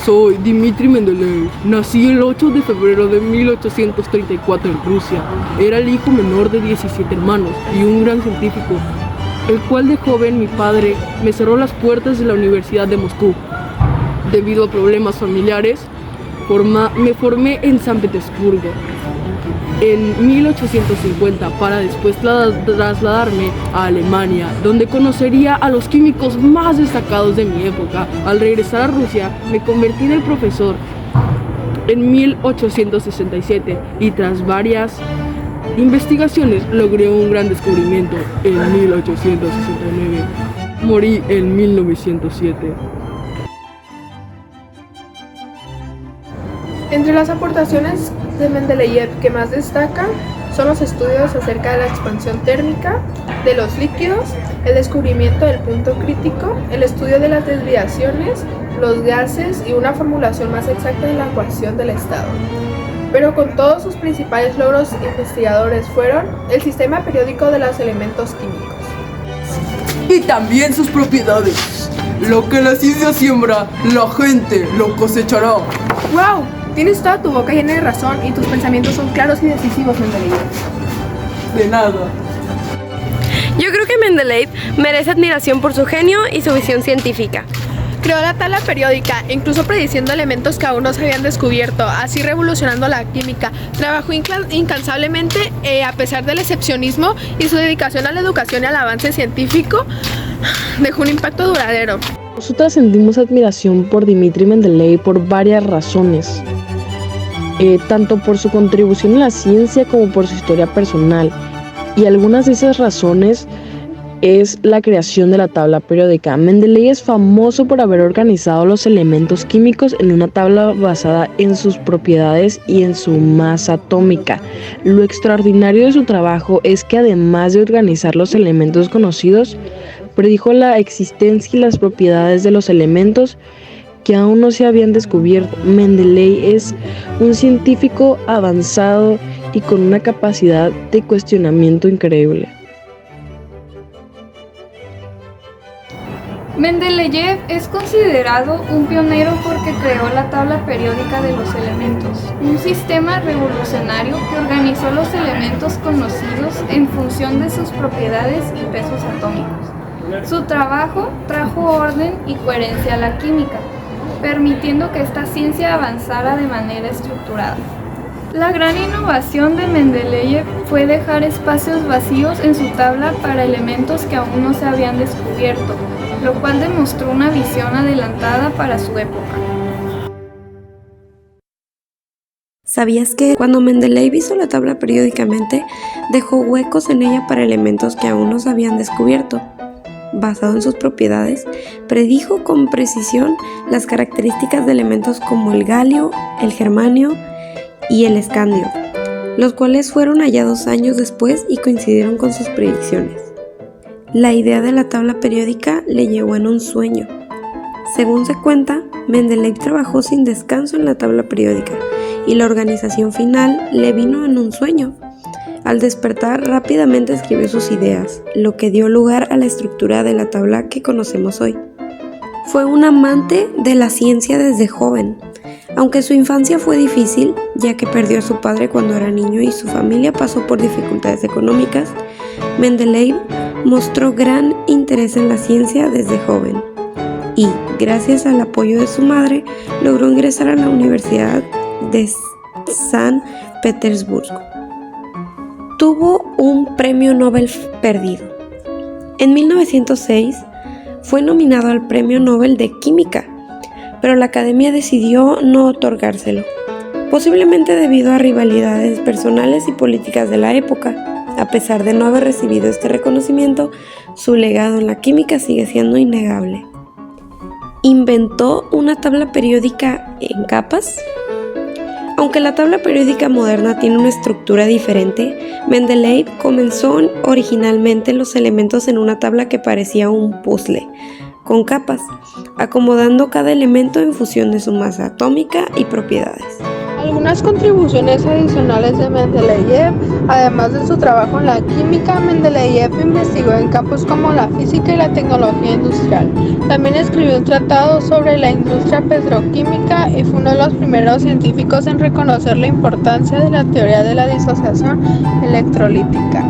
Soy Dmitri Mendeleev. Nací el 8 de febrero de 1834 en Rusia. Era el hijo menor de 17 hermanos y un gran científico, el cual de joven mi padre me cerró las puertas de la Universidad de Moscú. Debido a problemas familiares, me formé en San Petersburgo en 1850 para después trasladarme a Alemania, donde conocería a los químicos más destacados de mi época. Al regresar a Rusia, me convertí en el profesor en 1867 y tras varias investigaciones logré un gran descubrimiento en 1869. Morí en 1907. Entre las aportaciones de Mendeleev que más destacan son los estudios acerca de la expansión térmica de los líquidos, el descubrimiento del punto crítico, el estudio de las desviaciones, los gases y una formulación más exacta de la ecuación del estado. Pero con todos sus principales logros investigadores fueron el sistema periódico de los elementos químicos. Y también sus propiedades. Lo que la ciencia siembra, la gente lo cosechará. ¡Wow! Tienes toda tu boca llena de razón y tus pensamientos son claros y decisivos, Mendeleev. De nada. Yo creo que Mendeleev merece admiración por su genio y su visión científica. Creó la tabla periódica, incluso prediciendo elementos que aún no se habían descubierto, así revolucionando la química. Trabajó incansablemente a pesar del excepcionismo y su dedicación a la educación y al avance científico dejó un impacto duradero. Nosotras sentimos admiración por Dmitri Mendeleev por varias razones, tanto por su contribución a la ciencia como por su historia personal, y algunas de esas razones es la creación de la tabla periódica. Mendeleev es famoso por haber organizado los elementos químicos en una tabla basada en sus propiedades y en su masa atómica. Lo extraordinario de su trabajo es que además de organizar los elementos conocidos, predijo la existencia y las propiedades de los elementos que aún no se habían descubierto. Mendeleev es un científico avanzado y con una capacidad de cuestionamiento increíble. Mendeleev es considerado un pionero porque creó la tabla periódica de los elementos, un sistema revolucionario que organizó los elementos conocidos en función de sus propiedades y pesos atómicos. Su trabajo trajo orden y coherencia a la química, permitiendo que esta ciencia avanzara de manera estructurada. La gran innovación de Mendeleev fue dejar espacios vacíos en su tabla para elementos que aún no se habían descubierto, lo cual demostró una visión adelantada para su época. ¿Sabías que cuando Mendeleev hizo la tabla periódicamente, dejó huecos en ella para elementos que aún no se habían descubierto? Basado en sus propiedades, predijo con precisión las características de elementos como el galio, el germanio y el escandio, los cuales fueron hallados años después y coincidieron con sus predicciones. La idea de la tabla periódica le llegó en un sueño. Según se cuenta, Mendeleev trabajó sin descanso en la tabla periódica y la organización final le vino en un sueño. Al despertar, rápidamente escribió sus ideas, lo que dio lugar a la estructura de la tabla que conocemos hoy. Fue un amante de la ciencia desde joven. Aunque su infancia fue difícil, ya que perdió a su padre cuando era niño y su familia pasó por dificultades económicas, Mendeleev mostró gran interés en la ciencia desde joven y, gracias al apoyo de su madre, logró ingresar a la Universidad de San Petersburgo. Tuvo un premio Nobel perdido. En 1906 fue nominado al Premio Nobel de Química, pero la Academia decidió no otorgárselo, posiblemente debido a rivalidades personales y políticas de la época. A pesar de no haber recibido este reconocimiento, su legado en la química sigue siendo innegable. Inventó una tabla periódica en capas. Aunque la tabla periódica moderna tiene una estructura diferente, Mendeleev comenzó originalmente los elementos en una tabla que parecía un puzzle, con capas, acomodando cada elemento en función de su masa atómica y propiedades. Algunas contribuciones adicionales de Mendeleev, además de su trabajo en la química, Mendeleev investigó en campos como la física y la tecnología industrial. También escribió un tratado sobre la industria petroquímica y fue uno de los primeros científicos en reconocer la importancia de la teoría de la disociación electrolítica.